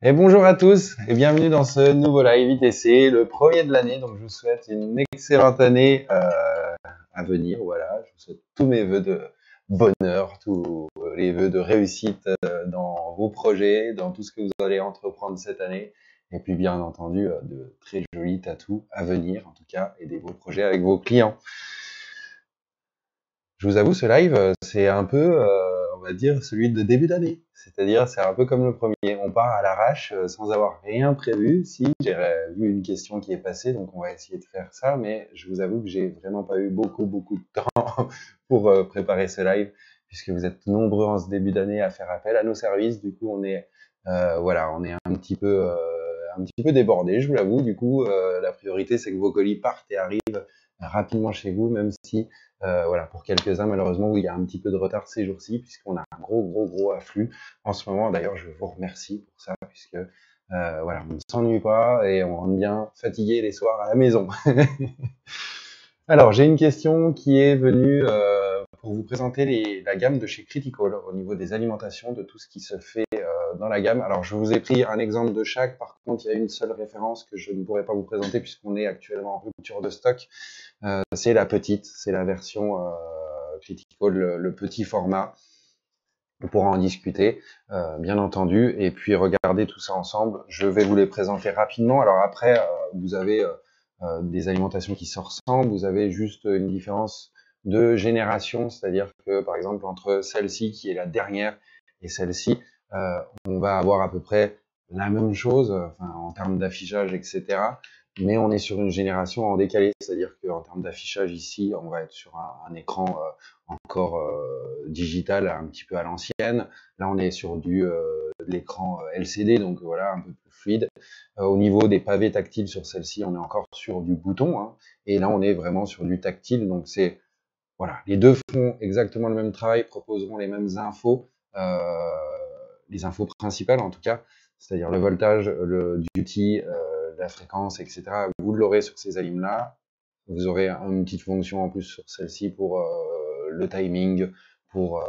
Et bonjour à tous et bienvenue dans ce nouveau live ITC, le premier de l'année. Donc je vous souhaite une excellente année à venir. Voilà, je vous souhaite tous mes vœux de bonheur, tous les vœux de réussite dans vos projets, dans tout ce que vous allez entreprendre cette année. Et puis bien entendu, de très jolis tatous à venir, en tout cas, et des beaux projets avec vos clients. Je vous avoue, ce live, c'est un peu, on va dire, celui de début d'année. C'est-à-dire, c'est un peu comme le premier. On part à l'arrache sans avoir rien prévu. Si, j'ai vu une question qui est passée, donc on va essayer de faire ça. Mais je vous avoue que j'ai vraiment pas eu beaucoup de temps pour préparer ce live, puisque vous êtes nombreux en ce début d'année à faire appel à nos services. Du coup, voilà, on est un petit peu débordé, je vous l'avoue. Du coup, la priorité, c'est que vos colis partent et arrivent rapidement chez vous, même si voilà, pour quelques-uns, malheureusement, où il y a un petit peu de retard ces jours-ci, puisqu'on a un gros afflux en ce moment. D'ailleurs, je vous remercie pour ça, puisque voilà, on ne s'ennuie pas et on rentre bien fatigué les soirs à la maison. Alors, j'ai une question qui est venue pour vous présenter la gamme de chez Critical au niveau des alimentations, de tout ce qui se fait dans la gamme. Alors, je vous ai pris un exemple de chaque. Par contre, il y a une seule référence que je ne pourrais pas vous présenter puisqu'on est actuellement en rupture de stock. C'est la petite, c'est la version Critical, le petit format. On pourra en discuter, bien entendu, et puis regarder tout ça ensemble. Je vais vous les présenter rapidement. Alors après, vous avez des alimentations qui se ressemblent, vous avez juste une différence de génération, c'est-à-dire que par exemple entre celle-ci qui est la dernière et celle-ci, on va avoir à peu près la même chose, enfin, en termes d'affichage, etc. Mais on est sur une génération en décalé, c'est-à-dire qu'en termes d'affichage ici, on va être sur un écran encore digital, un petit peu à l'ancienne. Là, on est sur de l'écran LCD, donc voilà, un peu plus fluide. Au niveau des pavés tactiles sur celle-ci, on est encore sur du bouton, hein, et là, on est vraiment sur du tactile. Donc c'est voilà, les deux font exactement le même travail, proposeront les mêmes infos, les infos principales en tout cas, c'est-à-dire le voltage, le duty, la fréquence, etc. Vous l'aurez sur ces alim-là. Vous aurez une petite fonction en plus sur celle-ci pour le timing, pour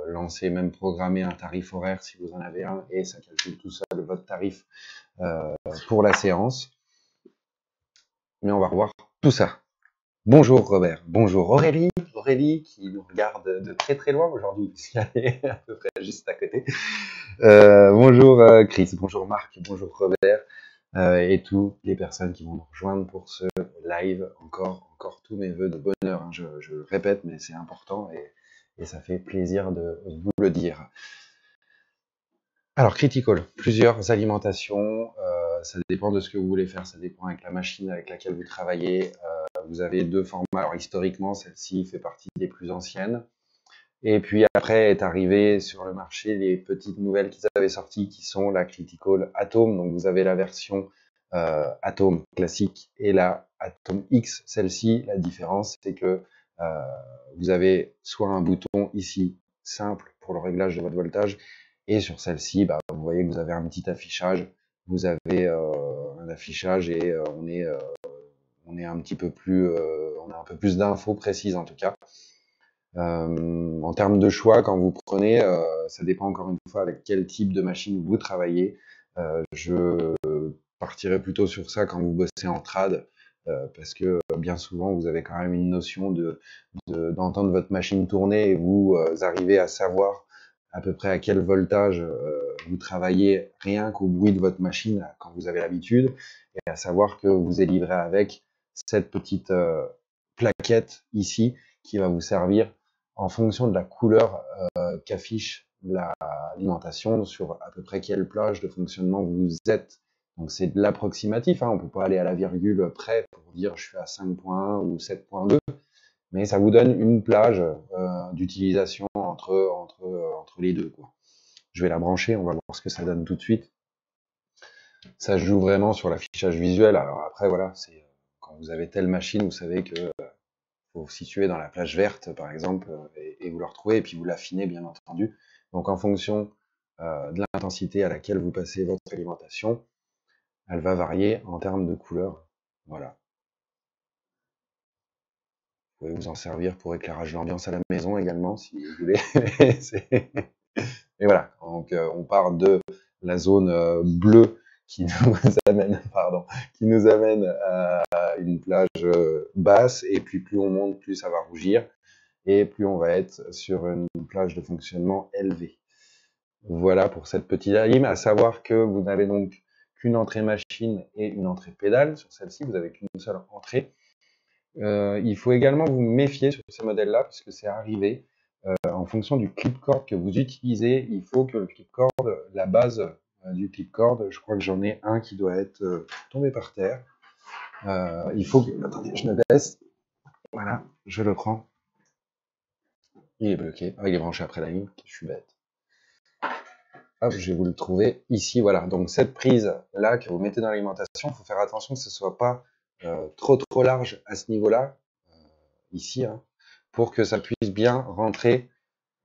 lancer, même programmer un tarif horaire si vous en avez un, et ça calcule tout seul votre tarif pour la séance. Mais on va revoir tout ça. Bonjour Robert, bonjour Aurélie qui nous regarde de très loin aujourd'hui, puisqu'elle est à peu près juste à côté. Bonjour Chris, bonjour Marc, bonjour Robert, et toutes les personnes qui vont nous rejoindre pour ce live. Encore tous mes vœux de bonheur, hein, je le répète, mais c'est important et ça fait plaisir de vous le dire. Alors, Critical, plusieurs alimentations, ça dépend de ce que vous voulez faire, ça dépend avec la machine avec laquelle vous travaillez. Vous avez deux formats, alors historiquement, celle-ci fait partie des plus anciennes. Et puis après est arrivé sur le marché les petites nouvelles qu'ils avaient sorties, qui sont la Critical Atom. Donc vous avez la version Atom classique et la Atom X. Celle-ci, la différence, c'est que vous avez soit un bouton ici simple pour le réglage de votre voltage, et sur celle-ci, bah, vous voyez que vous avez un petit affichage. Vous avez un affichage et on est un petit peu plus, on a un peu plus d'infos précises en tout cas. En termes de choix, quand vous prenez, ça dépend encore une fois avec quel type de machine vous travaillez. Je partirai plutôt sur ça quand vous bossez en trad, parce que bien souvent vous avez quand même une notion d'entendre votre machine tourner et vous arrivez à savoir à peu près à quel voltage vous travaillez rien qu'au bruit de votre machine quand vous avez l'habitude, et à savoir que vous êtes livré avec cette petite plaquette ici qui va vous servir en fonction de la couleur qu'affiche l'alimentation, sur à peu près quelle plage de fonctionnement vous êtes. Donc c'est de l'approximatif, hein, on ne peut pas aller à la virgule près pour dire je suis à 5.1 ou 7.2, mais ça vous donne une plage d'utilisation entre les deux, quoi. Je vais la brancher, on va voir ce que ça donne tout de suite. Ça joue vraiment sur l'affichage visuel. Alors après, voilà, c'est quand vous avez telle machine, vous savez que vous vous situez dans la plage verte, par exemple, et vous le retrouvez, et puis vous l'affinez, bien entendu. Donc en fonction de l'intensité à laquelle vous passez votre alimentation, elle va varier en termes de couleur. Voilà. Vous pouvez vous en servir pour éclairage d'ambiance à la maison également, si vous voulez. Et voilà, donc on part de la zone bleue qui nous amène, qui nous amène à une plage basse, et puis plus on monte, plus ça va rougir, et plus on va être sur une plage de fonctionnement élevée. Voilà pour cette petite alim, à savoir que vous n'avez donc qu'une entrée machine et une entrée pédale. Sur celle-ci, vous n'avez qu'une seule entrée. Il faut également vous méfier sur ce modèle-là, puisque c'est arrivé. En fonction du clipcord que vous utilisez, il faut que le clipcord, la base du clipcord, je crois que j'en ai un qui doit être tombé par terre. Il faut que... Attendez, je me baisse. Voilà, je le prends. Il est bloqué. Ah, il est branché après la ligne. Je suis bête. Hop, je vais vous le trouver ici. Voilà, donc cette prise-là que vous mettez dans l'alimentation, il faut faire attention que ce ne soit pas trop large à ce niveau-là, ici, hein, pour que ça puisse bien rentrer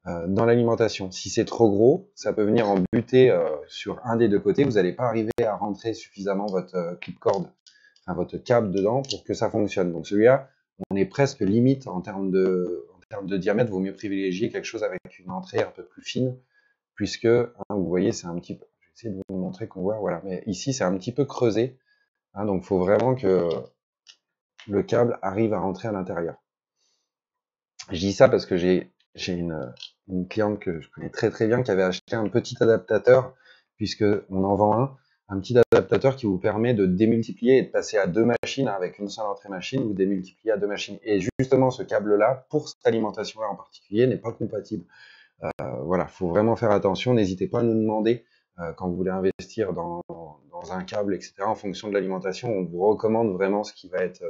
dans l'alimentation. Si c'est trop gros, ça peut venir en buter sur un des deux côtés. Vous n'allez pas arriver à rentrer suffisamment votre clipcord, enfin votre câble dedans pour que ça fonctionne. Donc celui-là, on est presque limite en termes de diamètre. Vaut mieux privilégier quelque chose avec une entrée un peu plus fine, puisque hein, vous voyez, c'est un petit peu. Je vais essayer de vous montrer qu'on voit. Voilà, mais ici c'est un petit peu creusé. Hein, donc il faut vraiment que le câble arrive à rentrer à l'intérieur. Je dis ça parce que j'ai une cliente que je connais très bien qui avait acheté un petit adaptateur, puisque on en vend un petit adaptateur qui vous permet de démultiplier et de passer à 2 machines avec une seule entrée machine, vous démultipliez à 2 machines. Et justement, ce câble-là, pour cette alimentation-là en particulier, n'est pas compatible. Voilà, faut vraiment faire attention. N'hésitez pas à nous demander quand vous voulez investir dans un câble, etc. En fonction de l'alimentation, on vous recommande vraiment ce qui va être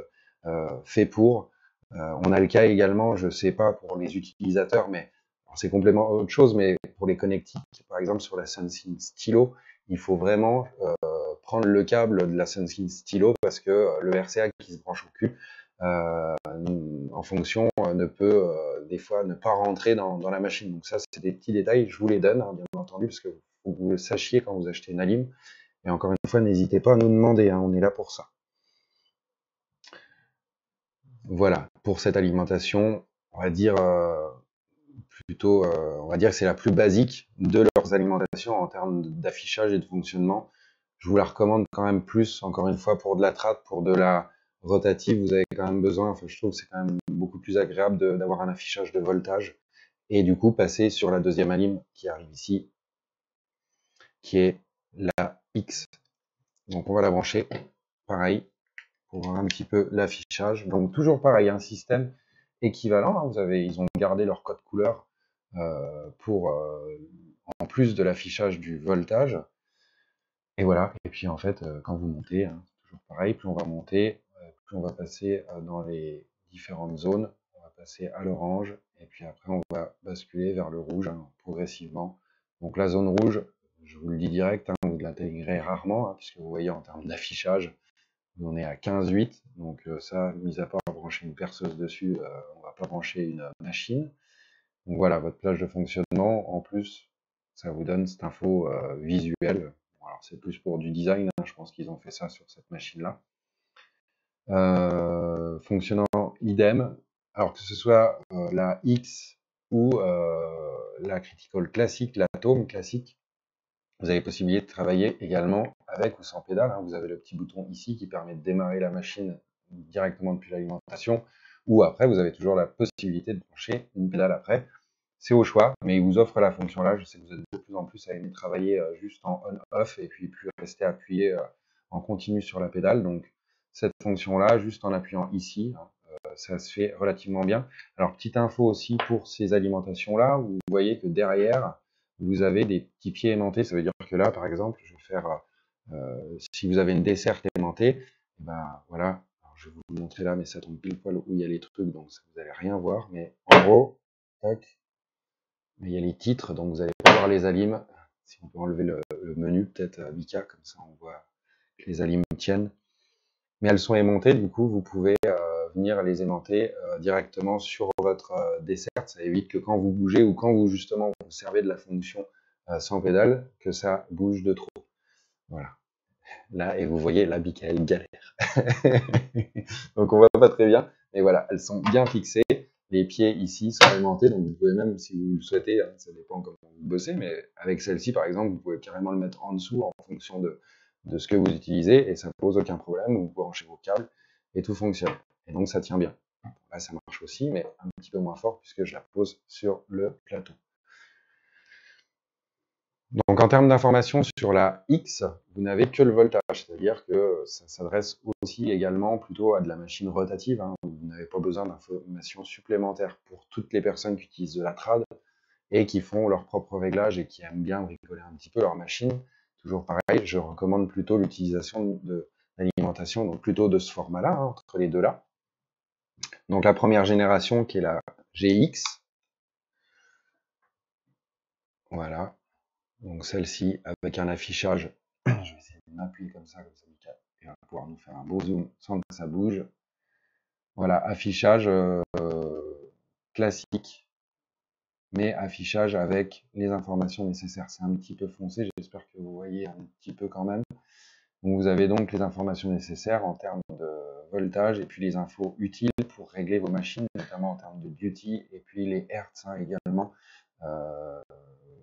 fait pour. On a le cas également, je sais pas pour les utilisateurs, mais c'est complètement autre chose, mais pour les connectiques, par exemple sur la Sunseal Stylo, il faut vraiment prendre le câble de la Sunseal Stylo parce que le RCA qui se branche au cul, en fonction, ne peut des fois ne pas rentrer dans la machine. Donc ça, c'est des petits détails, je vous les donne, hein, bien entendu, parce que faut que vous le sachiez quand vous achetez une alim. Et encore une fois, n'hésitez pas à nous demander, hein, on est là pour ça. Voilà, pour cette alimentation, on va dire plutôt, on va dire que c'est la plus basique de leurs alimentations en termes d'affichage et de fonctionnement. Je vous la recommande quand même plus, encore une fois, pour de la trad, pour de la rotative, vous avez quand même besoin, enfin je trouve que c'est quand même beaucoup plus agréable d'avoir un affichage de voltage, et du coup passer sur la deuxième alim qui arrive ici, qui est la X. Donc on va la brancher, pareil, pour voir un petit peu l'affichage. Donc toujours pareil, un système équivalent, hein, ils ont gardé leur code couleur pour en plus de l'affichage du voltage. Et voilà, et puis en fait, quand vous montez, hein, c'est toujours pareil, plus on va monter, plus on va passer dans les différentes zones, on va passer à l'orange, et puis après on va basculer vers le rouge, hein, progressivement. Donc la zone rouge, je vous le dis direct, hein, vous l'intégrez rarement, hein, puisque vous voyez en termes d'affichage, on est à 15,8, donc ça, mis à part brancher une perceuse dessus, on va pas brancher une machine. Donc voilà, votre plage de fonctionnement, en plus, ça vous donne cette info visuelle. Alors c'est plus pour du design, hein, je pense qu'ils ont fait ça sur cette machine-là. Fonctionnant idem, alors que ce soit la X ou la Critical classique, l'Atome classique, vous avez possibilité de travailler également avec ou sans pédale, hein. Vous avez le petit bouton ici qui permet de démarrer la machine directement depuis l'alimentation, ou après vous avez toujours la possibilité de brancher une pédale après. C'est au choix, mais il vous offre la fonction là. Je sais que vous êtes de plus en plus à aimer travailler juste en on-off et puis plus rester appuyé en continu sur la pédale. Donc cette fonction là, juste en appuyant ici, hein, ça se fait relativement bien. Alors petite info aussi pour ces alimentations là, vous voyez que derrière vous avez des petits pieds aimantés. Ça veut dire que là, par exemple, je vais faire, si vous avez une desserte aimantée, ben voilà. Alors, je vais vous le montrer là, mais ça tombe pile poil où il y a les trucs, donc vous allez rien voir. Mais en gros, tac. Mais il y a les titres, donc vous allez pas voir les alims. Si on peut enlever le menu, peut-être à Vika, comme ça on voit que les alims tiennent. Mais elles sont aimantées, du coup vous pouvez venir les aimanter directement sur votre dessert. Ça évite que quand vous bougez ou quand vous justement vous servez de la fonction sans pédale, que ça bouge de trop. Voilà. Là, et vous voyez, la Michael galère. Donc on voit pas très bien, mais voilà, elles sont bien fixées. les pieds ici sont aimantés, donc vous pouvez même, si vous le souhaitez, hein, ça dépend comment vous bossez, mais avec celle-ci, par exemple, vous pouvez carrément le mettre en dessous en fonction de ce que vous utilisez, et ça ne pose aucun problème, vous branchez vos câbles, et tout fonctionne. Et donc, ça tient bien. Là, ça marche aussi, mais un petit peu moins fort, puisque je la pose sur le plateau. Donc en termes d'informations sur la X, vous n'avez que le voltage, c'est-à-dire que ça s'adresse aussi également plutôt à de la machine rotative, hein. Vous n'avez pas besoin d'informations supplémentaires pour toutes les personnes qui utilisent de la trad et qui font leur propre réglage et qui aiment bien bricoler un petit peu leur machine. Toujours pareil, je recommande plutôt l'utilisation de l'alimentation, donc plutôt de ce format-là, hein, entre les deux là. Donc la première génération qui est la GX, voilà. Donc celle-ci avec un affichage, je vais essayer de m'appuyer comme ça il va pouvoir nous faire un beau zoom sans que ça bouge. Voilà, affichage classique, mais affichage avec les informations nécessaires. C'est un petit peu foncé, j'espère que vous voyez un petit peu quand même. Donc vous avez donc les informations nécessaires en termes de voltage et puis les infos utiles pour régler vos machines, notamment en termes de duty et puis les hertz hein, également,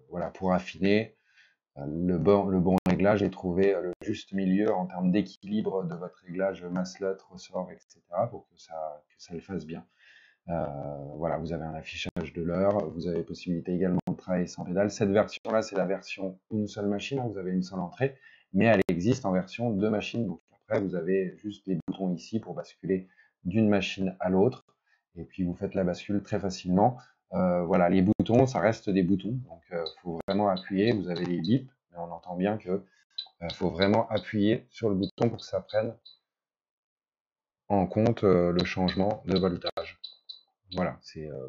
voilà, pour affiner le bon réglage et trouver le juste milieu en termes d'équilibre de votre réglage masse-lot, ressort, etc. pour que ça le fasse bien. Voilà, vous avez un affichage de l'heure, vous avez possibilité également de travailler sans pédale. Cette version-là, c'est la version une seule machine, hein, vous avez une seule entrée, mais elle existe en version 2 machines. Donc après, vous avez juste les boutons ici pour basculer d'une machine à l'autre, et puis vous faites la bascule très facilement. Voilà, les boutons, ça reste des boutons, donc faut vraiment appuyer. Vous avez les bips, mais on entend bien que faut vraiment appuyer sur le bouton pour que ça prenne en compte le changement de voltage. Voilà,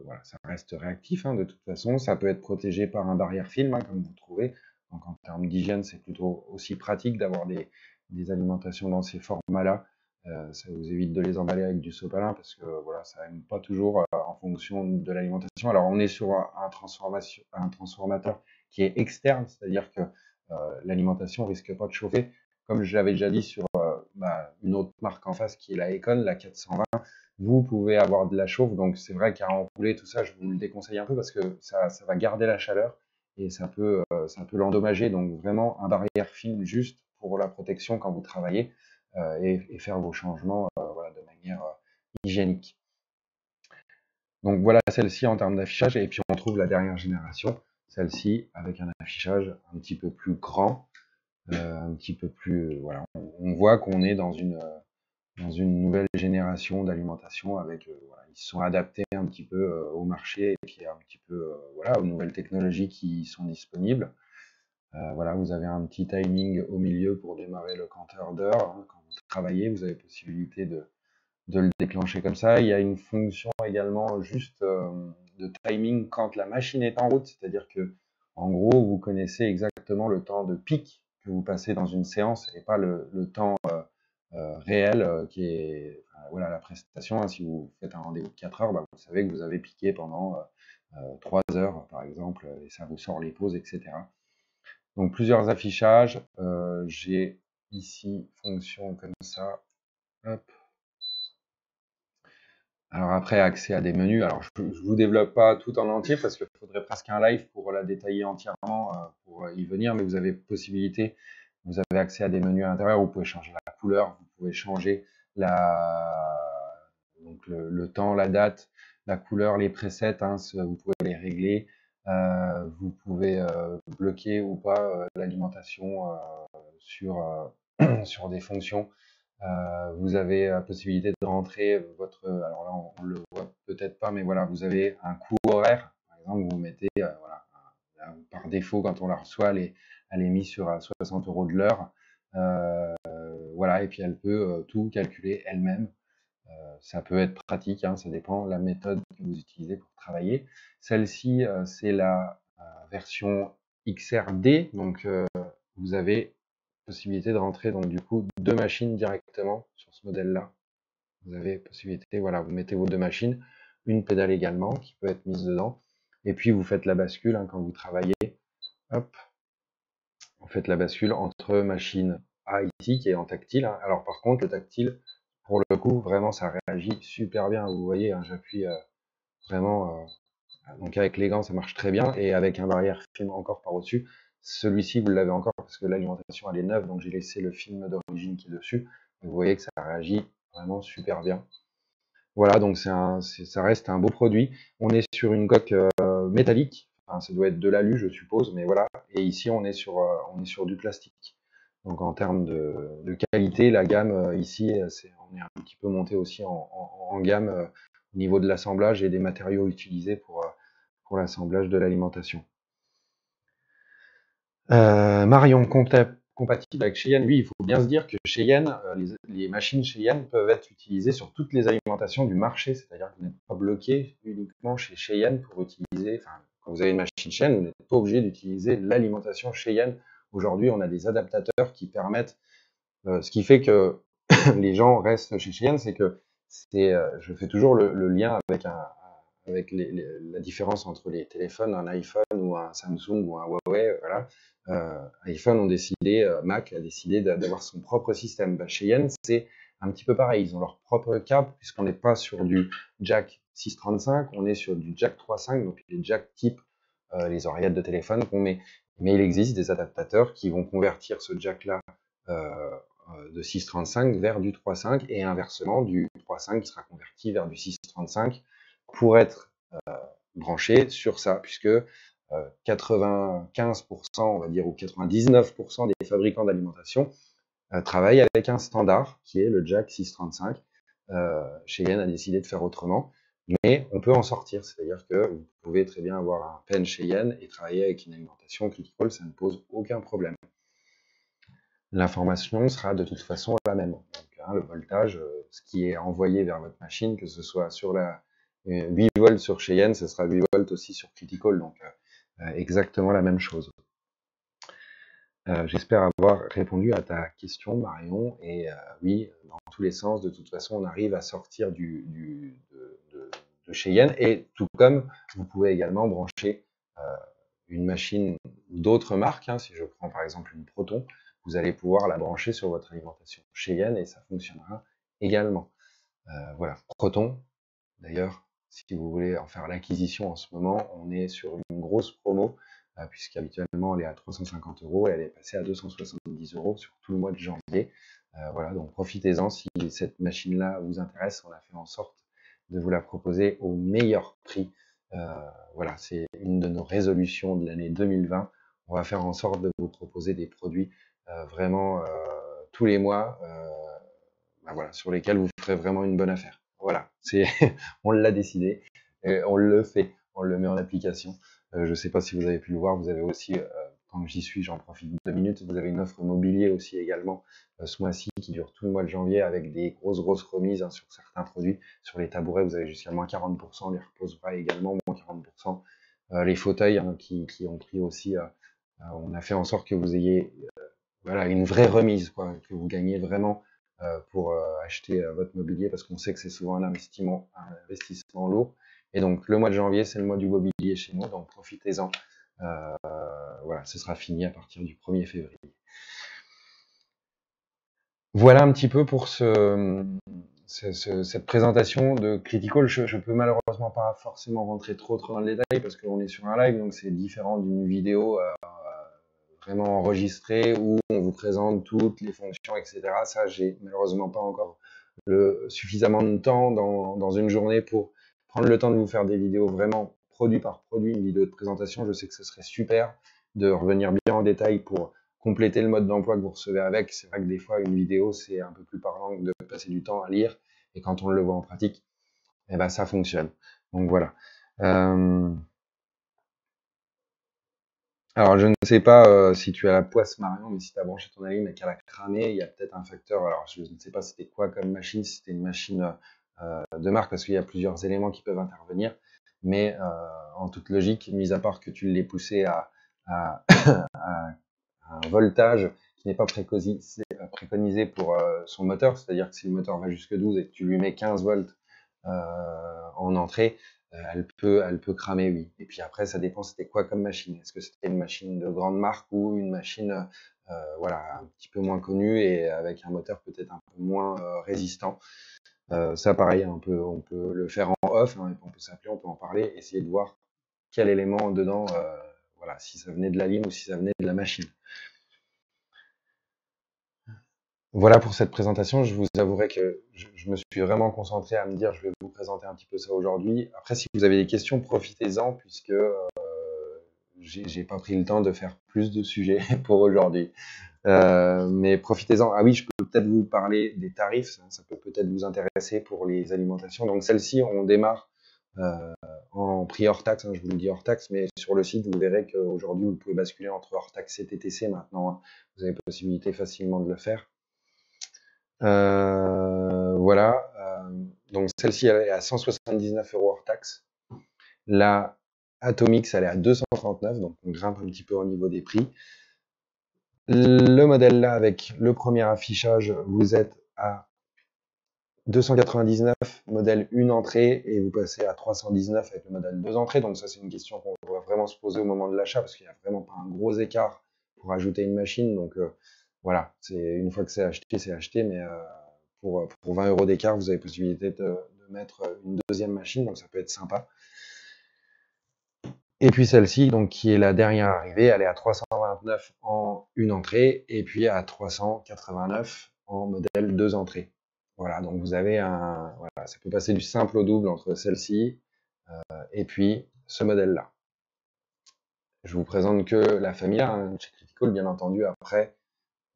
voilà, ça reste réactif hein, de toute façon. Ça peut être protégé par un barrière film, hein, comme vous trouvez. Donc en termes d'hygiène, c'est plutôt aussi pratique d'avoir des alimentations dans ces formats-là. Ça vous évite de les emballer avec du sopalin parce que voilà, ça n'aime pas toujours en fonction de l'alimentation. Alors on est sur un transformateur qui est externe, c'est-à-dire que l'alimentation risque pas de chauffer. Comme je l'avais déjà dit sur une autre marque en face qui est la Econ, la 420, vous pouvez avoir de la chauffe. Donc c'est vrai qu'à enrouler tout ça, je vous le déconseille un peu parce que ça va garder la chaleur et ça peut l'endommager. Donc vraiment un barrière film juste pour la protection quand vous travaillez et faire vos changements voilà, de manière hygiénique. Donc voilà celle-ci en termes d'affichage. Et puis on trouve la dernière génération, celle-ci avec un affichage un petit peu plus grand, un petit peu plus... voilà, on voit qu'on est dans une nouvelle génération d'alimentation avec voilà, ils se sont adaptés un petit peu au marché et puis un petit peu voilà, aux nouvelles technologies qui sont disponibles. Voilà, vous avez un petit timing au milieu pour démarrer le compteur d'heure. Hein, quand vous travaillez, vous avez possibilité de le déclencher comme ça. Il y a une fonction également juste de timing quand la machine est en route, c'est-à-dire que en gros, vous connaissez exactement le temps de pic que vous passez dans une séance et pas le temps réel qui est voilà la prestation. Hein. Si vous faites un rendez-vous de 4 heures, bah, vous savez que vous avez piqué pendant 3 heures par exemple et ça vous sort les pauses, etc. Donc plusieurs affichages. J'ai ici fonction comme ça. Hop. Alors après, accès à des menus. Alors je vous développe pas tout en entier parce qu'il faudrait presque un live pour la détailler entièrement, pour y venir, mais vous avez possibilité, vous avez accès à des menus à l'intérieur, vous pouvez changer la couleur, vous pouvez changer donc le temps, la date, la couleur, les presets, hein, vous pouvez les régler. Vous pouvez bloquer ou pas l'alimentation sur, sur des fonctions. Vous avez la possibilité de rentrer votre... Alors là, on le voit peut-être pas, mais voilà, vous avez un coût horaire. Par exemple, vous mettez, voilà, par défaut, quand on la reçoit, elle est mise sur 60 € de l'heure. Voilà, et puis elle peut tout calculer elle-même. Ça peut être pratique, hein, ça dépend de la méthode que vous utilisez pour travailler. Celle-ci, c'est la version XRD, donc vous avez possibilité de rentrer donc du coup 2 machines directement sur ce modèle-là. Vous avez possibilité, voilà, vous mettez vos 2 machines, une pédale également qui peut être mise dedans, et puis vous faites la bascule hein, quand vous travaillez. Hop, vous faites la bascule entre machine A ici qui est en tactile. Hein. Alors par contre, le tactile, pour le coup, vraiment, ça réagit super bien. Vous voyez, hein, j'appuie vraiment, donc avec les gants, ça marche très bien, et avec un barrière film encore par-dessus. Celui-ci, vous l'avez encore, parce que l'alimentation, elle est neuve, donc j'ai laissé le film d'origine qui est dessus. Vous voyez que ça réagit vraiment super bien. Voilà, donc ça reste un beau produit. On est sur une coque métallique, enfin, ça doit être de l'alu, je suppose, mais voilà. Et ici, on est sur du plastique. Donc en termes de qualité, la gamme ici, on est un petit peu monté aussi en gamme au niveau de l'assemblage et des matériaux utilisés pour l'assemblage de l'alimentation. Marion, compatible avec Cheyenne, oui, il faut bien se dire que Cheyenne, les machines Cheyenne peuvent être utilisées sur toutes les alimentations du marché, c'est-à-dire que vous n'êtes pas bloqué uniquement chez Cheyenne pour utiliser, enfin, quand vous avez une machine Cheyenne, vous n'êtes pas obligé d'utiliser l'alimentation Cheyenne. Aujourd'hui, on a des adaptateurs qui permettent, ce qui fait que les gens restent chez Cheyenne, c'est que je fais toujours le lien avec la différence entre les téléphones, un iPhone ou un Samsung ou un Huawei, voilà. iPhone ont décidé, Mac a décidé d'avoir son propre système. Bah, Cheyenne, c'est un petit peu pareil, ils ont leur propre câble, puisqu'on n'est pas sur du jack 635, on est sur du jack 3.5, donc les jack type les oreillettes de téléphone qu'on met. Mais il existe des adaptateurs qui vont convertir ce jack-là de 6.35 vers du 3.5 et inversement du 3.5 qui sera converti vers du 6.35 pour être branché sur ça, puisque 95%, on va dire, ou 99% des fabricants d'alimentation travaillent avec un standard qui est le jack 635. Cheyenne a décidé de faire autrement, mais on peut en sortir, c'est-à-dire que vous pouvez très bien avoir un pen Cheyenne et travailler avec une alimentation critical, ça ne pose aucun problème. L'information sera de toute façon la même. Donc, le voltage, ce qui est envoyé vers votre machine, que ce soit sur la 8 volts sur Cheyenne, ce sera 8 volts aussi sur Critical, donc exactement la même chose. J'espère avoir répondu à ta question, Marion, et oui, dans tous les sens, de toute façon, on arrive à sortir de Cheyenne, et tout comme vous pouvez également brancher une machine d'autres marques, hein, si je prends par exemple une Proton, vous allez pouvoir la brancher sur votre alimentation Cheyenne et ça fonctionnera également. Voilà, Proton, d'ailleurs, si vous voulez en faire l'acquisition en ce moment, on est sur une grosse promo, puisqu'habituellement elle est à 350 € et elle est passée à 270 € sur tout le mois de janvier. Voilà, donc profitez-en si cette machine-là vous intéresse, on a fait en sorte de vous la proposer au meilleur prix. Voilà, c'est une de nos résolutions de l'année 2020. On va faire en sorte de vous proposer des produits vraiment tous les mois, voilà, sur lesquels vous ferez vraiment une bonne affaire. Voilà, on l'a décidé, on le fait, on le met en application. Je ne sais pas si vous avez pu le voir, vous avez aussi, quand j'y suis, j'en profite 2 minutes, vous avez une offre mobilier aussi également ce mois-ci qui dure tout le mois de janvier avec des grosses remises hein, sur certains produits. Sur les tabourets, vous avez jusqu'à moins 40%, les repose-bras également, moins 40%. Les fauteuils hein, qui ont pris aussi, on a fait en sorte que vous ayez voilà, une vraie remise, quoi, que vous gagnez vraiment pour acheter votre mobilier, parce qu'on sait que c'est souvent un investissement lourd. Et donc le mois de janvier, c'est le mois du mobilier chez nous, donc profitez-en. Voilà, ce sera fini à partir du 1er février. Voilà un petit peu pour cette présentation de Critical. Je peux malheureusement pas forcément rentrer trop dans le détail parce qu'on est sur un live, donc c'est différent d'une vidéo vraiment enregistrée où on vous présente toutes les fonctions, etc. Ça, j'ai malheureusement pas encore suffisamment de temps dans une journée pour prendre le temps de vous faire des vidéos vraiment produit par produit, une vidéo de présentation. Je sais que ce serait super de revenir bien en détail pour compléter le mode d'emploi que vous recevez avec. C'est vrai que des fois, une vidéo, c'est un peu plus parlant que de passer du temps à lire. Et quand on le voit en pratique, eh ben, ça fonctionne. Donc voilà. Alors, je ne sais pas si tu as la poisse, Marion, mais si tu as branché ton alim et qu'elle a cramé, il y a peut-être un facteur. Alors, je ne sais pas c'était quoi comme machine, si c'était une machine de marque, parce qu'il y a plusieurs éléments qui peuvent intervenir. Mais en toute logique, mis à part que tu l'aies poussé à un voltage qui n'est pas préconisé pour son moteur, c'est-à-dire que si le moteur va jusque 12 et que tu lui mets 15 volts en entrée, elle peut cramer, oui. Et puis après, ça dépend c'était quoi comme machine. Est-ce que c'était une machine de grande marque ou une machine voilà, un petit peu moins connue et avec un moteur peut-être un peu moins résistant. Ça, pareil, on peut le faire en off, hein, on peut s'appeler, on peut en parler, essayer de voir quel élément dedans, voilà, si ça venait de la ligne ou si ça venait de la machine. Voilà pour cette présentation. Je vous avouerai que je me suis vraiment concentré à me dire, je vais vous présenter un petit peu ça aujourd'hui. Après, si vous avez des questions, profitez-en, puisque j'ai pas pris le temps de faire plus de sujets pour aujourd'hui. Mais profitez-en. Ah oui, je peux peut-être vous parler des tarifs, ça peut peut-être vous intéresser pour les alimentations. Donc celle-ci, on démarre en prix hors taxe, hein, je vous le dis hors taxe, mais sur le site, vous verrez qu'aujourd'hui, vous pouvez basculer entre hors taxe et TTC maintenant, hein. Vous avez possibilité facilement de le faire. Voilà. Donc celle-ci, elle est à 179 € hors taxe. La Atomix, elle est à 239, donc on grimpe un petit peu au niveau des prix. Le modèle là, avec le premier affichage, vous êtes à 299, modèle une entrée, et vous passez à 319 avec le modèle 2 entrées. Donc ça, c'est une question qu'on doit vraiment se poser au moment de l'achat, parce qu'il n'y a vraiment pas un gros écart pour ajouter une machine. Donc voilà, c'est une fois que c'est acheté, mais pour 20 € d'écart, vous avez possibilité de mettre une deuxième machine, donc ça peut être sympa. Et puis celle-ci, donc qui est la dernière arrivée, elle est à 329 en une entrée, et puis à 389 en modèle 2 entrées. Voilà, donc vous avez voilà, ça peut passer du simple au double entre celle-ci et puis ce modèle-là. Je vous présente que la famille là, hein, chez Critical, bien entendu. Après,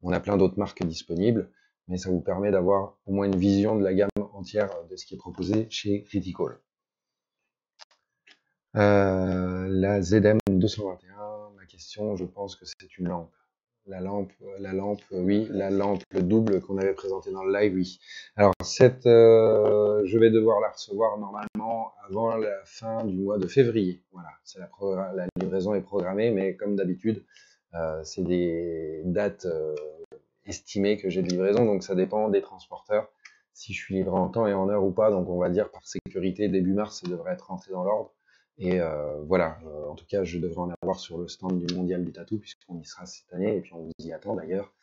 on a plein d'autres marques disponibles, mais ça vous permet d'avoir au moins une vision de la gamme entière de ce qui est proposé chez Critical. La ZM 221, ma question, je pense que c'est une lampe. La lampe, oui, la lampe double qu'on avait présentée dans le live, oui. Alors je vais devoir la recevoir normalement avant la fin du mois de février. Voilà, la livraison est programmée, mais comme d'habitude, c'est des dates estimées que j'ai de livraison, donc ça dépend des transporteurs, si je suis livré en temps et en heure ou pas. Donc on va dire par sécurité, début mars, ça devrait être rentré dans l'ordre. Et voilà, en tout cas, je devrais en avoir sur le stand du Mondial du Tatou, puisqu'on y sera cette année, et puis on vous y attend d'ailleurs.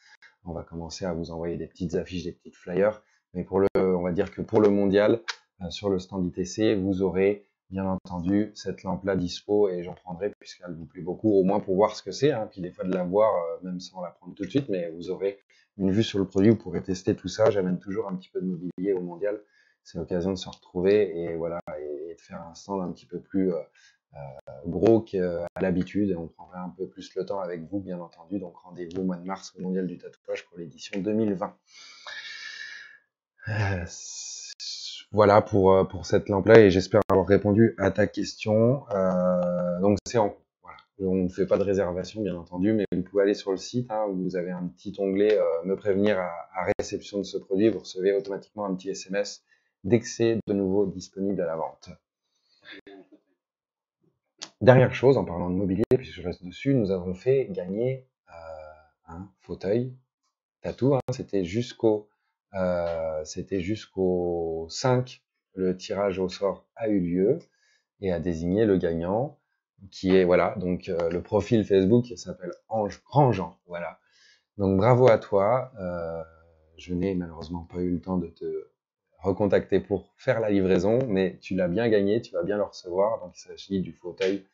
On va commencer à vous envoyer des petites affiches, des petites flyers. Mais on va dire que pour le Mondial, sur le stand ITC, vous aurez bien entendu cette lampe-là dispo, et j'en prendrai puisqu'elle vous plaît beaucoup, au moins pour voir ce que c'est, hein, puis des fois de la voir, même sans la prendre tout de suite, mais vous aurez une vue sur le produit, vous pourrez tester tout ça. J'amène toujours un petit peu de mobilier au Mondial. C'est l'occasion de se retrouver et voilà, et de faire un stand un petit peu plus gros qu'à l'habitude, et on prendra un peu plus le temps avec vous, bien entendu. Donc rendez-vous au mois de mars au Mondial du Tatouage pour l'édition 2020. Voilà pour cette lampe-là, et j'espère avoir répondu à ta question. Donc c'est en cours. Voilà. On ne fait pas de réservation, bien entendu, mais vous pouvez aller sur le site, hein, où vous avez un petit onglet me prévenir à réception de ce produit. Vous recevez automatiquement un petit SMS dès que c'est de nouveau disponible à la vente. Dernière chose, en parlant de mobilier, puisque je reste dessus, nous avons fait gagner un fauteuil tatou, hein. C'était jusqu'au 5, le tirage au sort a eu lieu et a désigné le gagnant, qui est, voilà, donc le profil Facebook s'appelle Ange Grandjean, voilà. Donc bravo à toi. Je n'ai malheureusement pas eu le temps de te recontacter pour faire la livraison, mais tu l'as bien gagné, tu vas bien le recevoir. Donc il s'agit du fauteuil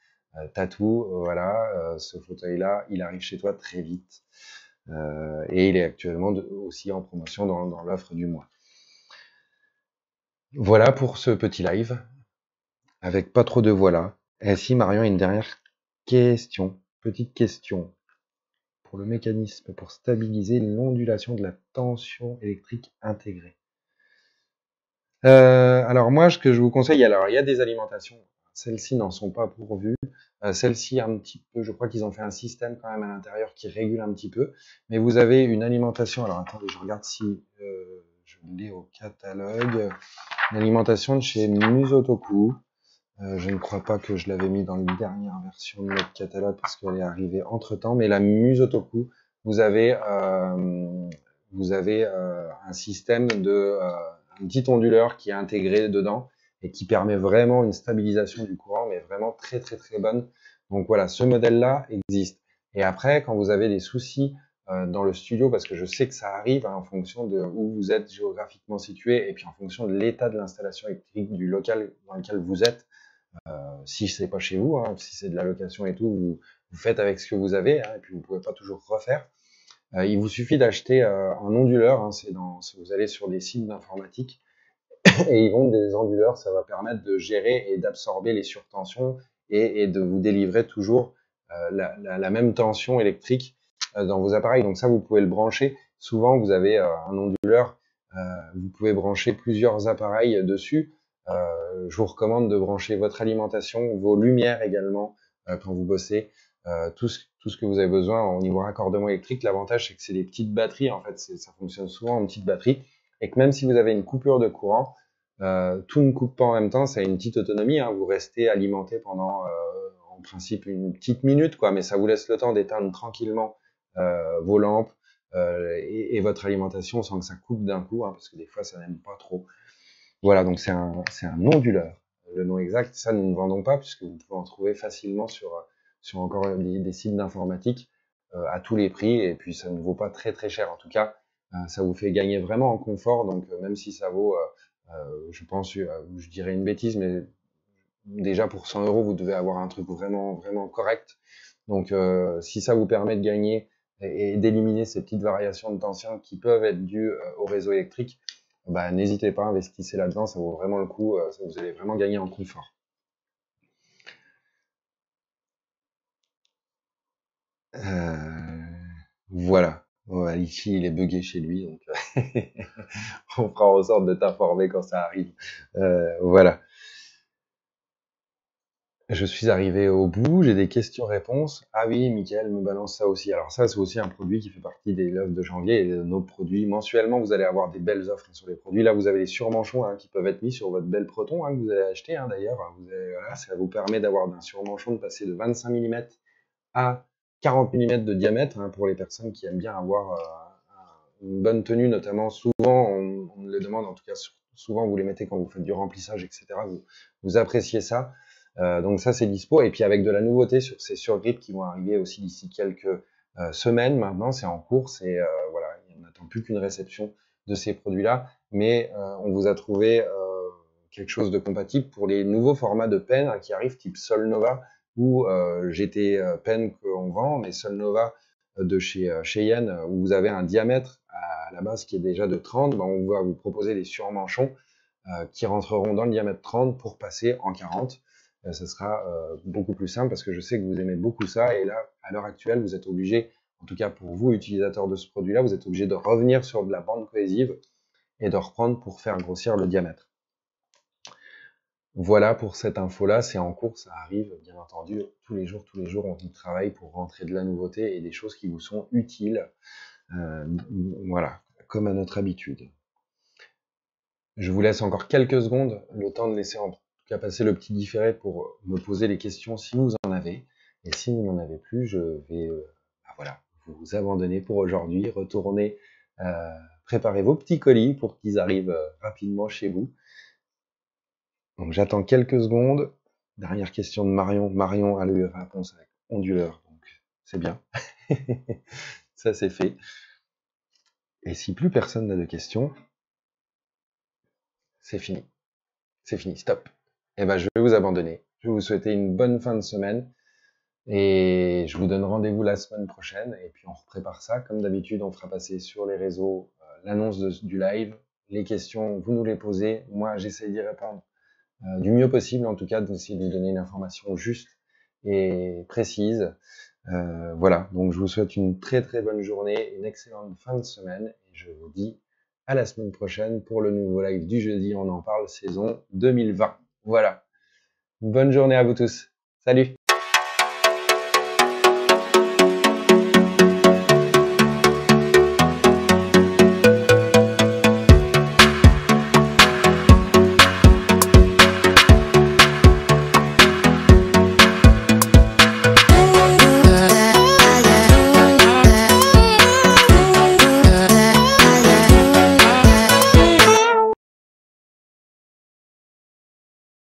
tatou, voilà. Ce fauteuil-là, il arrive chez toi très vite, et il est actuellement aussi en promotion dans l'offre du mois. Voilà pour ce petit live, avec pas trop de voilà. Et si Marion a une dernière question, petite question. Pour le mécanisme pour stabiliser l'ondulation de la tension électrique intégrée. Alors moi, ce que je vous conseille, alors il y a des alimentations, celles-ci n'en sont pas pourvues. Celles-ci un petit peu, je crois qu'ils ont fait un système quand même à l'intérieur qui régule un petit peu. Mais vous avez une alimentation, alors attendez, je regarde si je l'ai au catalogue. Une alimentation de chez Musotoku. Je ne crois pas que je l'avais mis dans une dernière version de notre catalogue parce qu'elle est arrivée entre temps, mais la Musotoku, vous avez un système de un petit onduleur qui est intégré dedans et qui permet vraiment une stabilisation du courant, mais vraiment très très très bonne. Donc voilà, ce modèle-là existe. Et après, quand vous avez des soucis dans le studio parce que je sais que ça arrive en fonction de où vous êtes géographiquement situé et puis en fonction de l'état de l'installation électrique du local dans lequel vous êtes. Si c'est pas chez vous, hein, si c'est de la location et tout, vous faites avec ce que vous avez et puis vous pouvez pas toujours refaire. Il vous suffit d'acheter un onduleur, hein, si vous allez sur des sites d'informatique et ils vendent des onduleurs, ça va permettre de gérer et d'absorber les surtensions et de vous délivrer toujours la même tension électrique dans vos appareils. Donc ça, vous pouvez le brancher. Souvent, vous avez un onduleur, vous pouvez brancher plusieurs appareils dessus. Je vous recommande de brancher votre alimentation, vos lumières également quand vous bossez, tout ce que vous avez besoin au niveau raccordement électrique. L'avantage, c'est que c'est des petites batteries, en fait, ça fonctionne souvent en petites batteries, et que même si vous avez une coupure de courant, tout ne coupe pas en même temps, ça a une petite autonomie, hein, vous restez alimenté pendant en principe une petite minute, quoi, mais ça vous laisse le temps d'éteindre tranquillement vos lampes et votre alimentation sans que ça coupe d'un coup, hein, parce que des fois ça n'aime pas trop. Voilà, donc c'est un onduleur. Le nom exact, ça nous ne vendons pas puisque vous pouvez en trouver facilement sur encore des sites d'informatique à tous les prix et puis ça ne vaut pas très très cher. En tout cas, ça vous fait gagner vraiment en confort. Donc même si ça vaut, je pense, je dirais une bêtise, mais déjà pour 100 euros, vous devez avoir un truc vraiment vraiment correct. Donc si ça vous permet de gagner et d'éliminer ces petites variations de tension qui peuvent être dues au réseau électrique, bah, n'hésitez pas, investissez là-dedans, ça vaut vraiment le coup, vous allez vraiment gagner en confort. Voilà. Ouais, ici, il est buggé chez lui, donc on fera en sorte de t'informer quand ça arrive. Voilà. Je suis arrivé au bout, j'ai des questions-réponses. Ah oui, Mickaël me balance ça aussi. Alors ça, c'est aussi un produit qui fait partie des offres de janvier et de nos produits. Mensuellement, vous allez avoir des belles offres sur les produits. Là, vous avez les surmanchons qui peuvent être mis sur votre belle Proton que vous allez acheter d'ailleurs. Voilà, ça vous permet d'avoir d'un surmanchon de passer de 25 mm à 40 mm de diamètre pour les personnes qui aiment bien avoir une bonne tenue, notamment souvent, on le demande, en tout cas souvent vous les mettez quand vous faites du remplissage, etc. Vous appréciez ça. Donc ça c'est dispo et puis avec de la nouveauté sur ces surgrippes qui vont arriver aussi d'ici quelques semaines maintenant, c'est en cours, voilà, on n'attend plus qu'une réception de ces produits-là, mais on vous a trouvé quelque chose de compatible pour les nouveaux formats de pen qui arrivent type Solnova ou GT Pen qu'on vend, mais Solnova de chez Cheyenne où vous avez un diamètre à la base qui est déjà de 30, ben on va vous proposer des surmanchons qui rentreront dans le diamètre 30 pour passer en 40. Ce sera beaucoup plus simple parce que je sais que vous aimez beaucoup ça et là, à l'heure actuelle, vous êtes obligé, en tout cas pour vous, utilisateurs de ce produit-là, vous êtes obligé de revenir sur de la bande cohésive et de reprendre pour faire grossir le diamètre. Voilà pour cette info-là, c'est en cours, ça arrive bien entendu tous les jours, on y travaille pour rentrer de la nouveauté et des choses qui vous sont utiles. Voilà, comme à notre habitude. Je vous laisse encore quelques secondes, le temps de laisser en tout cas passer le petit différé pour me poser les questions si vous en avez. Et si vous n'en avez plus, je vais voilà, vous abandonner pour aujourd'hui, retourner préparer vos petits colis pour qu'ils arrivent rapidement chez vous. Donc j'attends quelques secondes. Dernière question de Marion. Marion a eu réponse avec onduleur, donc c'est bien. Ça c'est fait. Et si plus personne n'a de questions, c'est fini. C'est fini, stop. Et ben je vais vous abandonner. Je vais vous souhaiter une bonne fin de semaine. Et je vous donne rendez-vous la semaine prochaine. Et puis on prépare ça. Comme d'habitude, on fera passer sur les réseaux l'annonce du live. Les questions, vous nous les posez. Moi, j'essaie d'y répondre du mieux possible, en tout cas, d'essayer de vous donner une information juste et précise. Voilà, donc je vous souhaite une très très bonne journée, une excellente fin de semaine, et je vous dis à la semaine prochaine pour le nouveau live du jeudi, on en parle, saison 2020. Voilà, bonne journée à vous tous, salut!